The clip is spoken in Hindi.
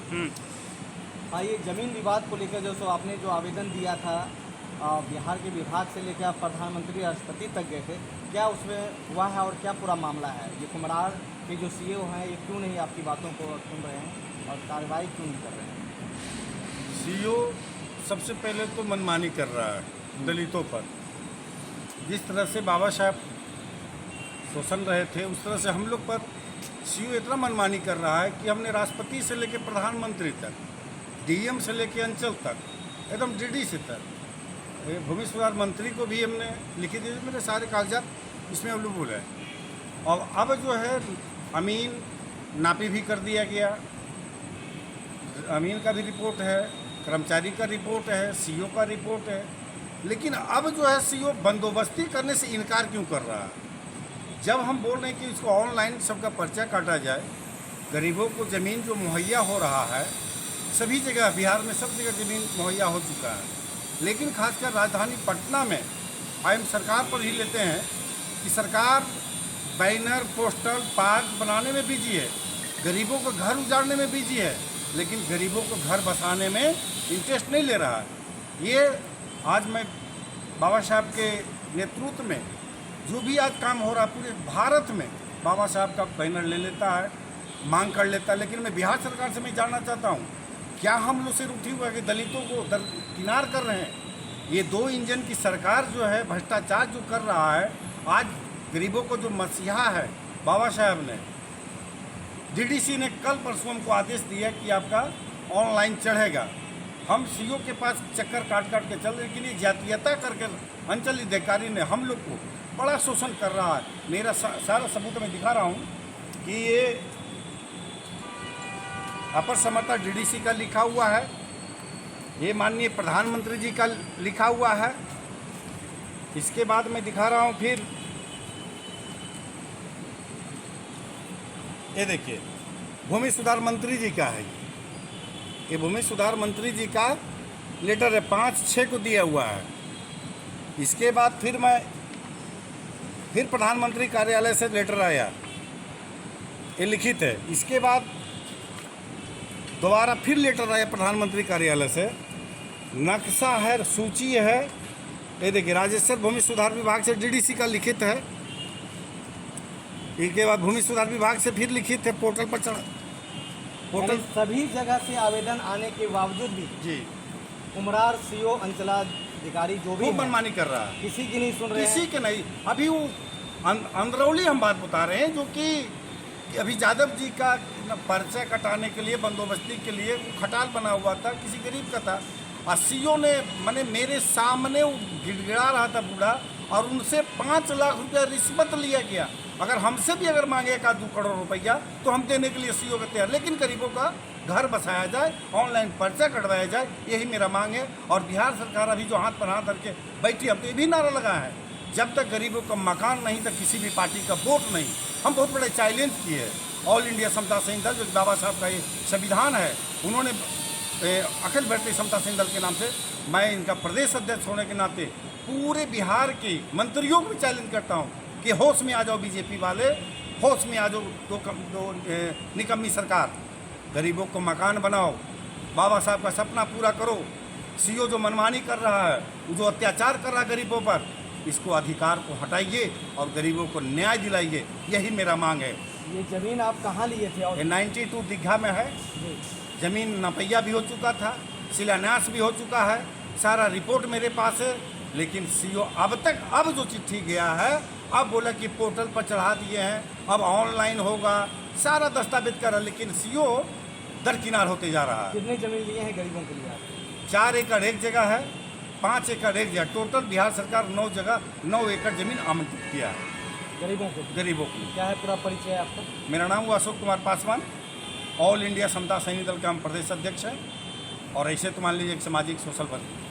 हाँ, ये ज़मीन विवाद को लेकर जो आपने जो आवेदन दिया था बिहार के विभाग से लेकर आप प्रधानमंत्री राष्ट्रपति तक गए थे, क्या उसमें हुआ है और क्या पूरा मामला है? ये कुम्हरार के जो सीईओ हैं ये क्यों नहीं आपकी बातों को सुन रहे हैं और कार्रवाई क्यों नहीं कर रहे हैं? सीईओ सबसे पहले तो मनमानी कर रहा है दलितों पर। जिस तरह से बाबा साहब शोषण रहे थे उस तरह से हम लोग पर सीईओ इतना मनमानी कर रहा है कि हमने राष्ट्रपति से लेकर प्रधानमंत्री तक, डीएम से लेकर अंचल तक, एकदम डीडीसी तक, भूमि सुधार मंत्री को भी हमने लिखी दी। मेरे सारे कागजात इसमें अवेलेबल है। और अब जो है अमीन नापी भी कर दिया गया, अमीन का भी रिपोर्ट है, कर्मचारी का रिपोर्ट है, सीईओ का रिपोर्ट है। लेकिन अब जो है सीईओ बंदोबस्ती करने से इनकार क्यों कर रहा है? जब हम बोल रहे हैं कि इसको ऑनलाइन सबका पर्चा काटा जाए, गरीबों को ज़मीन जो मुहैया हो रहा है, सभी जगह बिहार में सब जगह ज़मीन मुहैया हो चुका है, लेकिन खासकर राजधानी पटना में हम सरकार पर ही लेते हैं कि सरकार बैनर, पोस्टर, पार्क बनाने में बिजी है, गरीबों को घर उजाड़ने में बिजी है, लेकिन गरीबों को घर बसाने में इंटरेस्ट नहीं ले रहा है। ये आज मैं बाबा साहब के नेतृत्व में जो भी आज काम हो रहा है पूरे भारत में, बाबा साहब का बैनर ले लेता है, मांग कर लेता है। लेकिन मैं बिहार सरकार से मैं जानना चाहता हूँ, क्या हम लोग सिर उठी हुआ है कि दलितों को दरकिनार कर रहे हैं? ये 2 इंजन की सरकार जो है भ्रष्टाचार जो कर रहा है, आज गरीबों को जो मसीहा है बाबा साहब ने, डीडीसी ने कल परसों हमको आदेश दिया कि आपका ऑनलाइन चढ़ेगा। हम सीईओ के पास चक्कर काट काट के चल रहे, लेकिन ये जातीयता करके अंचल अधिकारी ने हम लोग को बड़ा शोषण कर रहा है। मेरा सारा सबूत मैं दिखा रहा हूँ कि ये अपर समर्था डीडीसी का लिखा हुआ है, ये माननीय प्रधानमंत्री जी का लिखा हुआ है। इसके बाद मैं दिखा रहा हूँ फिर ये देखिए भूमि सुधार मंत्री जी का है, ये भूमि सुधार मंत्री जी का लेटर है, 5/6 को दिया हुआ है। इसके बाद फिर प्रधानमंत्री कार्यालय से लेटर आया, ये लिखित है। इसके बाद दोबारा फिर लेटर आया प्रधानमंत्री कार्यालय से, नक्शा है, सूची है, ये देखिए राजस्व भूमि सुधार विभाग से डीडीसी का लिखित है। इसके बाद भूमि सुधार विभाग से फिर लिखित है, पोर्टल पर पोर्टल सभी जगह से आवेदन आने के बावजूद भी जी कुम्हरार सीईओ अंचलाधिकारी जो भी मनमानी कर रहा है, किसी की नहीं सुन रहे हैं। किसी के नहीं। अभी वो अंदरौली हम बात बता रहे हैं, जो कि अभी यादव जी का पर्चा कटाने के लिए, बंदोबस्ती के लिए वो खटाल बना हुआ था, किसी गरीब का था, और सीईओ ने मैंने मेरे सामने वो गिड़गिड़ा रहा था बूढ़ा, और उनसे 5 लाख रुपया रिश्वत लिया गया। अगर हमसे भी अगर मांगे 1-2 करोड़ रुपया तो हम देने के लिए सीईओ का तैयार, लेकिन गरीबों का घर बसाया जाए, ऑनलाइन पर्चा कटवाया जाए, यही मेरा मांग है। और बिहार सरकार अभी जो हाथ पर हाथ करके बैठी, हम तो ये भी नारा लगा है, जब तक गरीबों का मकान नहीं तक किसी भी पार्टी का वोट नहीं। हम बहुत बड़े चैलेंज किए हैं। ऑल इंडिया समता सैनिक दल, जो बाबा साहब का ये संविधान है, उन्होंने अखिल भारतीय समता सैनिक दल के नाम से, मैं इनका प्रदेश अध्यक्ष होने के नाते पूरे बिहार के मंत्रियों को भी चैलेंज करता हूँ कि होश में आ जाओ बीजेपी वाले, होश में आ जाओ। दो निकम्मी सरकार, गरीबों को मकान बनाओ, बाबा साहब का सपना पूरा करो। सीईओ जो मनमानी कर रहा है, जो अत्याचार कर रहा है गरीबों पर, इसको अधिकार को हटाइए और गरीबों को न्याय दिलाइए, यही मेरा मांग है। ये ज़मीन आप कहाँ लिए थे? और ये 92 दीघा में है, ज़मीन नपैया भी हो चुका था, शिलान्यास भी हो चुका है, सारा रिपोर्ट मेरे पास है। लेकिन सीईओ अब जो चिट्ठी गया है, अब बोला कि पोर्टल पर चढ़ा दिए हैं, अब ऑनलाइन होगा, सारा दस्तावेज कर रहा है, लेकिन सीईओ दरकिनार होते जा रहा है। कितनी ज़मीन लिए हैं गरीबों के लिए? 4 एकड़ एक जगह है, 5 एकड़ एक जगह, टोटल बिहार सरकार 9 जगह 9 एकड़ ज़मीन आवंटित किया है गरीबों को। क्या है पूरा परिचय आपका? मेरा नाम हुआ अशोक कुमार पासवान, ऑल इंडिया समता सैनिक दल का हम प्रदेश अध्यक्ष हैं, और ऐसे तो मान लीजिए एक सामाजिक सोशल वर्कर।